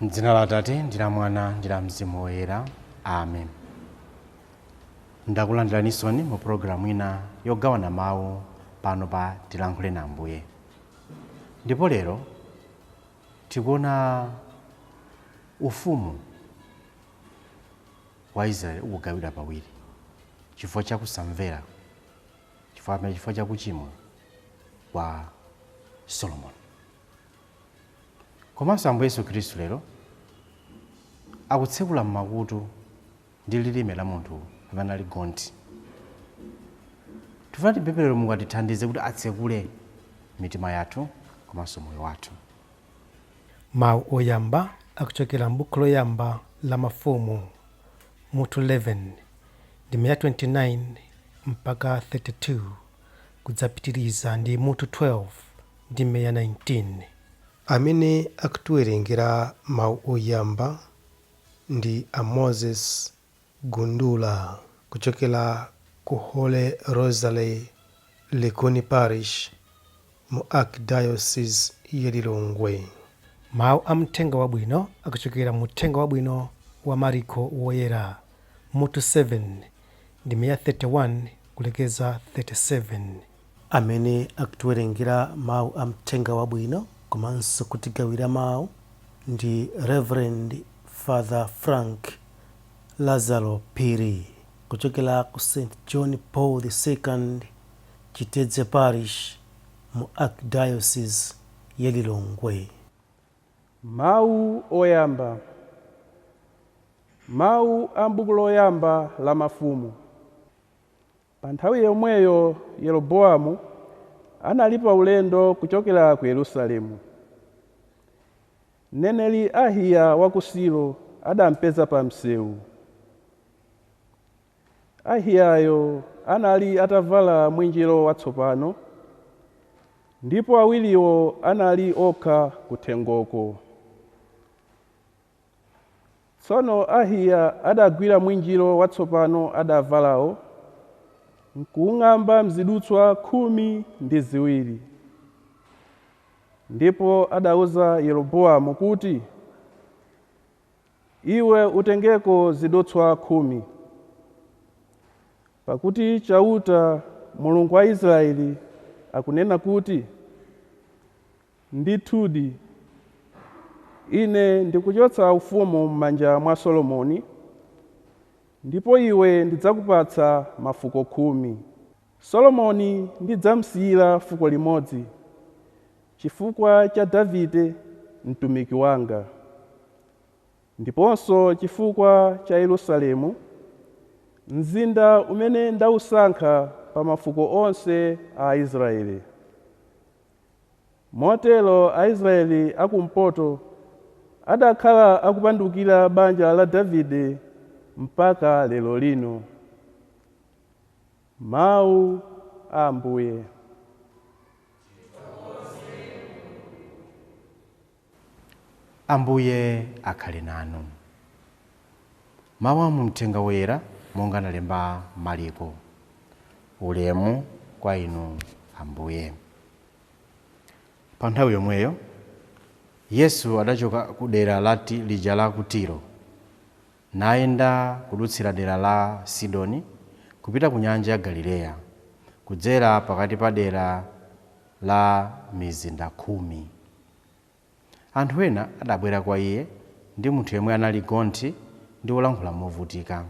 M'dzina la Atate ndi la Mwana ndi la Mzimu Woyera. Amen. Ndakulandiranisoni mu programu ina yogawana mawu pano pa Tilankhule na Ambuye. Ndipo lero tikuona ufumu wa Israeli ukugawidwa pawiri chifukwa cha kusamvera, chifukwa cha kuchimwa kwa Solomoni. Komanso Ambuye Yesu Khristu lero akutsekula m'makutu ndi lilime la munthu amene ali gonthi. Tifuna tipemphere Mulungu atithandize kuti atsekule mitima yathu komanso moyo wathu. Mawu oyamba akuchokera m'buku loyamba la Mafumu mutu 11 ndime ya 29 mpaka 32 kudzapitiriza ndi mutu 12 ndime ya 19. Amene akutiwerengera mawu oyamba ndi a Moses Gundula kuchokera ku Holy Rosary Likoni Parish mu Archdiocese ya Lilongwe. Mawu a mthenga wabwino akuchokera mu mthenga wabwino wa Mariko Woyera mutu 7 ndime ya 31 kulekeza 37. Amene akutiwerengera mawu a mthenga wabwino komanso kutigawira mawu ndi Reverend Father Frank Lazalo Phiri kuchokera ku St. John Paul II Chitedze Parish mu Archdiocese ya Lilongwe. Mawu oyamba. Mawu a m'buku loyamba la Mafumu. Pa nthawi yomweyo Yeroboamu anali pa ulendo kuchokera ku Yerusalemu. Mneneri Ahiya wa ku Silo adampeza pa msewu. Ahiyayo anali atavala mwinjiro watsopano, ndipo awiriwo anali okha kuthengoko. Tsono Ahiya adagwira mwinjiro watsopano adavalawo nkuung'amba mzidutswa 12, ndipo adauza Yeroboamu kuti, iwe utengeko zidutswa 10, pakuti chauta Mulungu wa Israeli akunena kuti, ndithudi ine ndikuchotsa ufumu m'manja mwa Solomoni, ndipo iwe ndidzakupatsa mafuko 10. Solomoni ndidzamsiyira fuko limodzi chifukwa cha Davide mtumiki wanga, ndiponso chifukwa cha Yerusalemu, mzinda umene ndausankha pa mafuko onse a Israeli. Motero Aisraeli akumpoto adakhala akupandukira banja la Davide mpaka lero lino. Mawu a Ambuye. Ambuye akhale nanu. Mawu a mthenga woyera monga analemba Mariko. Ulemu kwa inu Ambuye. Pa nthawi yomweyo Yesu adachoka ku dera lija la ku Tiro nayenda kudutsira dera la Sidoni kupita ku nyanja ya Galileya kudzera pakati pa dera la mizinda 10. Anthu ena adabwera kwa iye ndi munthu yemwe anali gonthi ndi wolankhula movutika.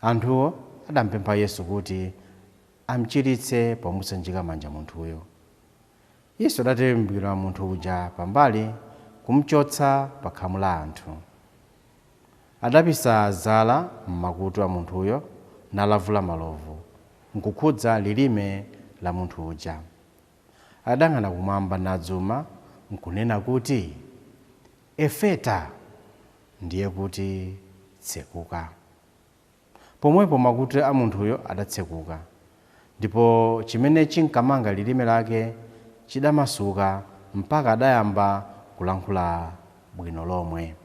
Anthuwo adampempha Yesu kuti amchiritse pomusanjika manja munthuyo. Yesu adatembera munthu uja pambali kumchotsa pa khamu la anthu. Adapisa zala m'makutu a munthuyo nalavula malovu nkukhudza lilime la munthu uja. Adang'ana kumwamba nadzuma nkunena kuti, Efeta, ndiye kuti tsekuka. Pomwepo makutu a munthuyo adatsekuka, ndipo chimene chinkamanga lilime lake chidamasuka mpaka adayamba kulankhula bwino lomwe.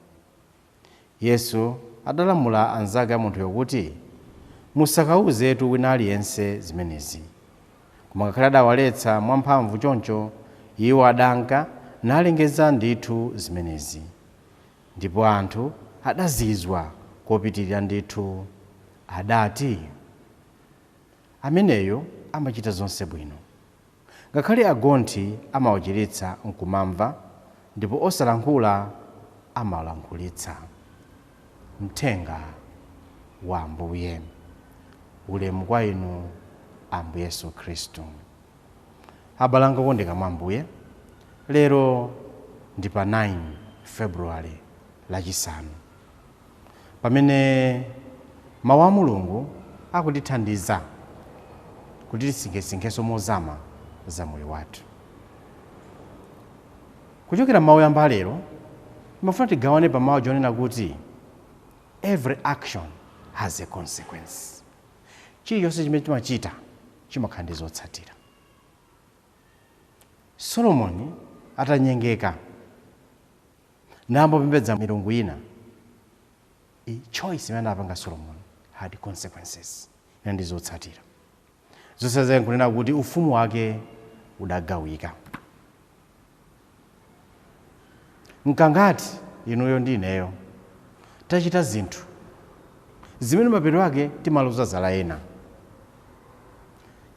Yesu adalamula anzake a munthu yokuti musakauzetu wina aliyense zimenezi. Koma ngakhale adawaletsa mwamphamvu choncho, iwo adanka nalengeza ndithu zimenezi. Ndipo anthu adazizwa kopitirira ndithu, adati, ameneyo amachita zonse bwino. Ngakhale agonthi amawachiritsa nkumamva, ndipo osalankhula amalankhulitsa. Mthenga wa Ambuye. Ulemu kwa inu Ambuye Yesu Khristu. Abalanga okondeka mwa Ambuye, lero ndi pa 9 February Lachisanu, pamene mawu a Mulungu akutithandiza kuti tisinkhesinkheso mozama za moyo wathu. Kuchokera mawu yamba lero, mafuna tigawane pa mawu jonena kuti every action has a consequence. Chilichonse chimene timachita chimakhala ndi zotsatira. Solomoni atanyengeka nambopembedza milungu ina, choice imene anapanga Solomoni had consequences, ndi zotsatira. Zotsatira nkunena kuti ufumu wake udagawika. Nkangati inuyo ndi ineyo tachita zinthu zimene mapeto ake timaluza zala ena.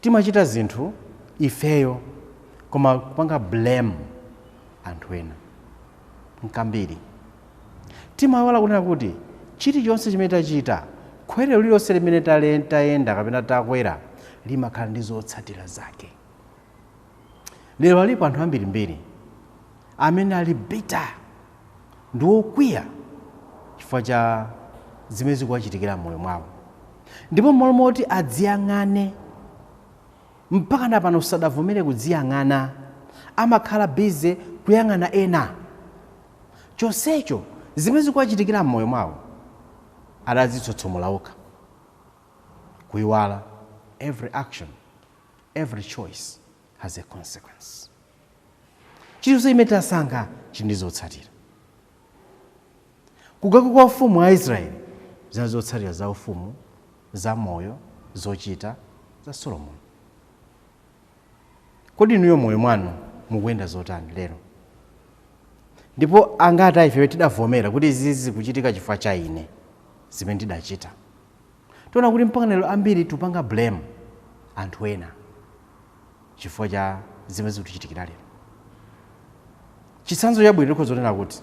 Timachita zinthu ifeyo koma kupanga blame anthu ena. Nkambiri timawala kunena kuti chilichonse chimene tachita, khwerero lilonse limene tayenda kapena takwera, limakhala ndi zotsatira zake. Lero alipo anthu ambirimbiri amene ali bitter ndi okwiya chifukwa cha zimene zikuwachitikira m'moyo mwawo. Ndipo mmalo moti adziyang'ane, mpaka napano usadavomere kudziyang'ana, amakhala bize kuyang'ana ena. Chonsecho zimene zikuwachitikira m'moyo mwawo adazitsotsomola okha, kuyiwala every action, every choice has a consequence. Chilichonse chimene tasankha chili ndi zotsatira. Kugawika kwa ufumu wa Israeli zina zotsatira za ufumu, za moyo, zochita za Solomoni. Kodi inuyo moyo mwanu mukuyenda zotani lero? Ndipo angati ife tidavomera kuti izi zikuchitika chifukwa cha ine zimene tidachita. Tiona kuti mpaka lero ambiri tupanga blame anthu ena chifukwa cha zimene zikuchitikira lero. Chitsanzo chabwino tikhozonena kuti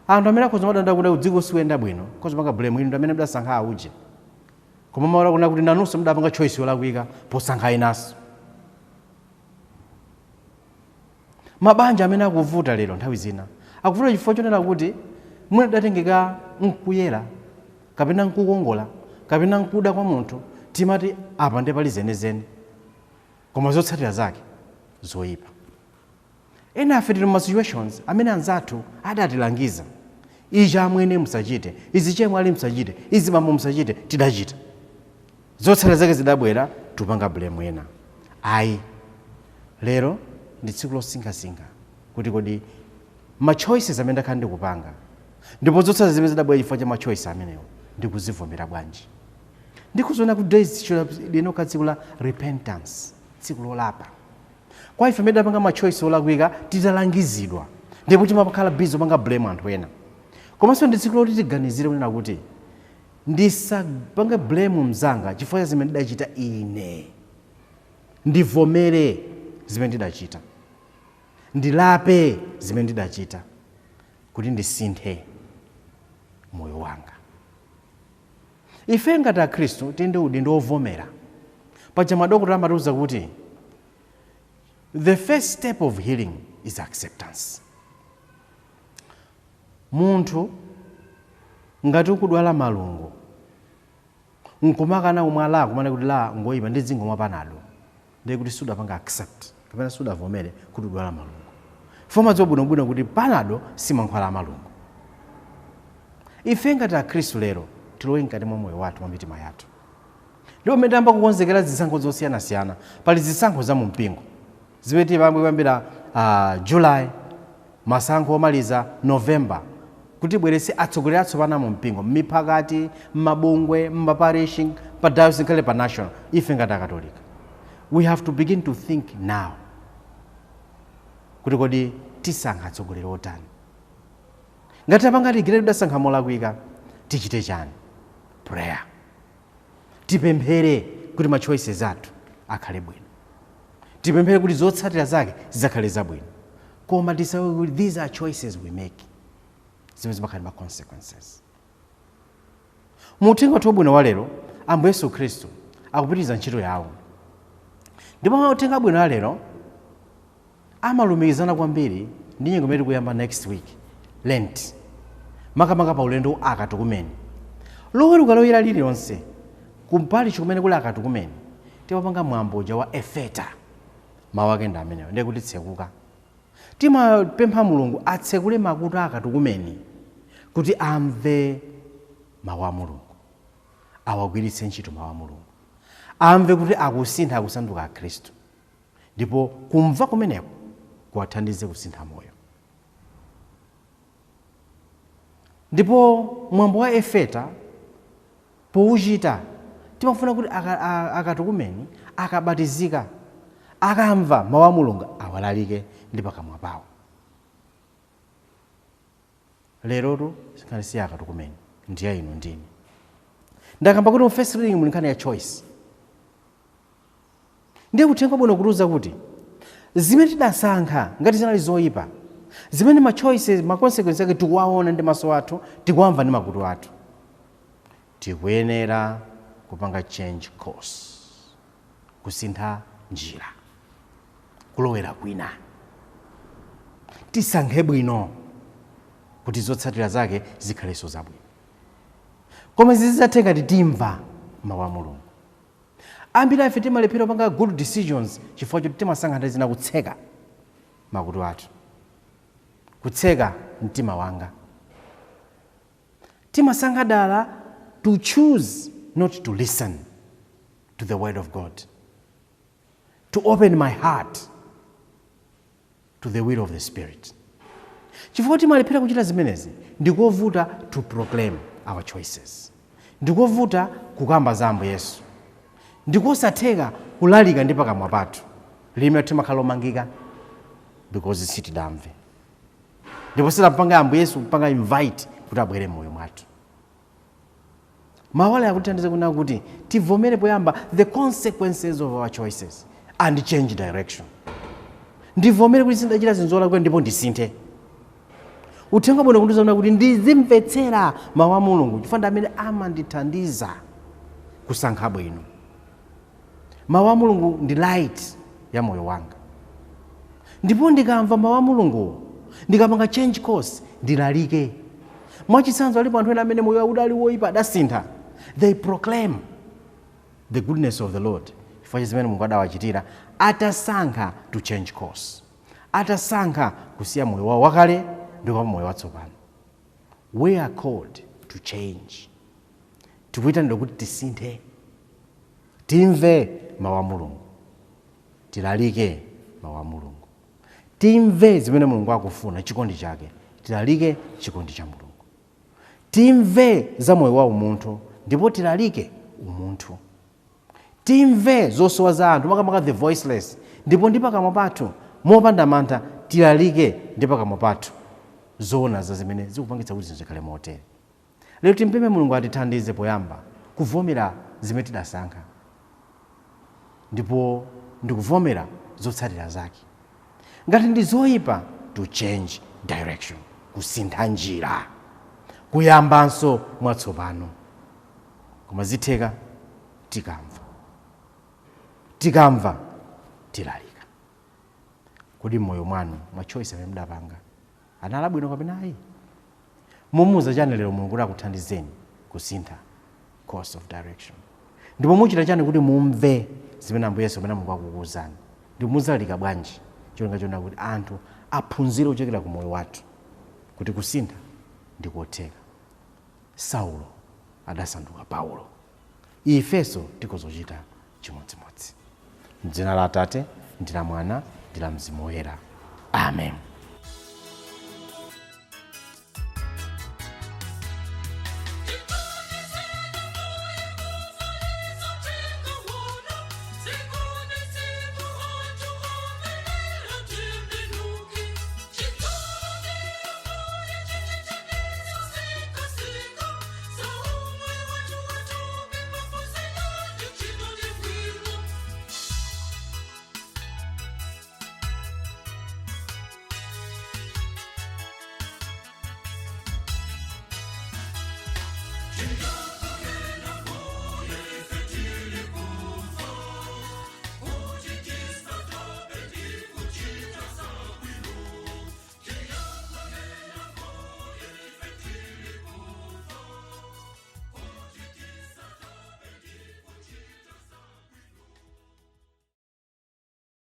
anthu amene akhoza madanda kuti udziko siwenda bwino, kozopanga blame inu amene mudasankha auje. Koma mawala kunena kuti nanunso mudapanga choice yolakwika posankha inaso. Mabanja amene akuvuta lero nthawi zina akuvuta chifukwa chonena kuti mwina datengeka nkuyera kapena nkukongola kapena nkuda kwa munthu, timati apa ndi pali zenezene, koma zotsatira zake zoyipa. Ena afe tili mu situations amene anzathu adatilangiza, ichi amwene musachite, izi chemwe ali musachite, izi mambo musachite, tidachita. Zotsatira zake zidabwera, tupanga blame ena. Ayi, lero ndi tsiku losinkhasinkha kuti kodi ma choices amene ndakhala ndikupanga ndipo zotsatira zimene zidabwera chifukwa cha ma choice amenewo ndikuzivomera bwanji. Ndikuzoona kuti days lino ka tsiku la repentance, tsiku lolapa. Kwa ife amene tidapanga ma choice olakwika titalangizidwa, ndipo timakhala busy kupanga blame anthu ena. Komanso ndi tsiku loti tiganizire kunena kuti ndisapange blame mzanga chifukwa cha zimene ndidachita ine, ndivomere zimene ndidachita, ndilape zimene ndidachita kuti ndisinthe moyo wanga. Ife ngati akhristu tiyende udindo ovomera. Paja madokotala amatiuza kuti the first step of healing is acceptance. Munthu ngati ukudwala malungo nkumakana umwala kumane kuti la ngoyipa ndi dzingomwa panado, ndiye kuti sudapanga accept kapena sudavomere kuti udwala malungo. Foma zobwinobwino kuti panado si mankhwala a malungo. Ife ngati akhristu lero tilowe mkati mwa moyo wathu, mwa mitima yathu. Ndipo mmene tamba kukonzekera zisankho zosiyanasiyana, pali zisankho za mu mpingo zimene tipambe kuyambira July, masankho omaliza November, kuti bwerese atsogoleri atsopano mu mpingo, mipakati, mabungwe, maparishi, pa diocese kale pa national, ife ngati akatolika. We have to begin to think now. Kuti kodi tisankha atsogoleri otani. Ngati apangati gire tidasankha molakwika, tichite chani? Prayer. Tipemphere kuti ma choices athu akhale bwino. Tipemphere kuti zotsatira zake zizakhale zabwino. Koma tisawe kuti these are choices we make. Zimene zimakhala ma consequences. Muthenga wathu wabwino wa lero, Ambuye Yesu Khristu akupitiriza ntchito yawo. Ndipo uthenga wabwino wa lero amalumikizana kwambiri ndi nyengo imene tikuyamba next week, Lent. Makamaka pa ulendo akatukumeni. Loweruka loyera lililonse kumpali chikumene kuli akatukumeni, timapanga mwambo wa efeta. Mawu ake ndi amenewo, ndiye kuti tsekuka. Timapempha Mulungu atsekule makutu akatukumeni kuti amve mawu a Mulungu, awagwiritse ntchito mawu a Mulungu, amve kuti akusintha akusanduka a Khristu, ndipo kumva kumeneko kuwathandize kusintha moyo. Ndipo mwambo wa efeta pouchita timafuna kuti akatukumeni akabatizika, akamva mawu a Mulungu awalalike ndi pakamwa pawo. Lerotu sikhale si akatukumeni, ndiye inu ndini. Ndakamba kuti mu first reading muli nkhani ya choice. Ndiye uthenga wabwino kutiuza kuti zimene tidasankha ngati zinali zoyipa, zimene ma choices, ma consequences ake tikuwaona ndi maso athu, tikuwamva ndi makutu athu, tikuyenera kupanga change course, kusintha njira, kulowera kwina. Tisankhe bwino kuti zotsatira zake zikhalenso zabwino. Koma zizatenga timva mawu a Mulungu. Ambiri ife timalephera kupanga good decisions chifukwa choti timasankha nthawi zina kutseka makutu athu, kutseka mtima wanga. Timasankha dala to choose not to listen to the word of God, to open my heart to the will of the Spirit. Chifukwa timalephera kuchita zimenezi, ndikovuta to proclaim our choices, ndikovuta kukamba za Ambuye Yesu, ndikosatheka kulalika ndi pakamwa pathu. Lime timakhala omangika because sitidamve. Ndipo silampanga Ambuye Yesu kupanga invite kuti abwere moyo mwathu. Mawale akuthandiza kunena kuti tivomere poyamba the consequences of our choices and change direction. Ndivomere kuti sindachita zinzola kwe ndipo ndisinthe. Uthenga wabwino kutiuza kuti ndizimvetsera mawu a Mulungu chifukwa amene amandithandiza kusankha bwino. Mawu a Mulungu ndi light ya moyo wanga. Ndipo ndikamva mawu a Mulungu, ndikamanga change course, ndilalike. Mwachitsanzo alipo anthu ena amene moyo wawo udali woyipa adasintha. They proclaim the goodness of the Lord. Chifukwa chimene Mulungu adawachitira, atasankha to change course, atasankha kusiya moyo wawo wakale ndi kwa moyo watsopano. We are called to change. Tikuyitanidwa kuti tisinthe, timve mawu a Mulungu, tilalike mawu a Mulungu, timve zimene Mulungu akufuna, chikondi chake, tilalike chikondi cha Mulungu, timve za moyo wa umunthu ndipo tilalike umunthu, timve zosowa za anthu makamaka the voiceless ndipo ndi pakamwa pathu mopanda mantha tilalike ndi pakamwa pathu zoona za zimene zikupangitsa kuti zikhale motere. Lero timpemphe Mulungu atithandize poyamba kuvomera zimene tidasankha, ndipo ndikuvomera zotsatira zake. Ngati ndi zoyipa, to change direction, kusintha njira, kuyambanso mwatsopano. Koma zitheka tikamva tilalika. Kodi moyo mwanu mwa choice amene mudapanga anali bwino kapena ayi? Mumuuza chani lero Mulungu akuthandizeni kusintha course of direction? Ndipo muchita chani kuti mumve zimene Ambuye Yesu amene Mulungu akukuwuzani? Ndipo muzalalika bwanji chonga chona kuti anthu aphunzire kuchokera ku moyo wathu kuti kusintha ndi kotheka. Saulo adasanduka Paulo, ifenso tikuzochita chimodzimodzi. M'dzina la Atate ndi la Mwana ndi la Mzimu Woyera. Amen. Chega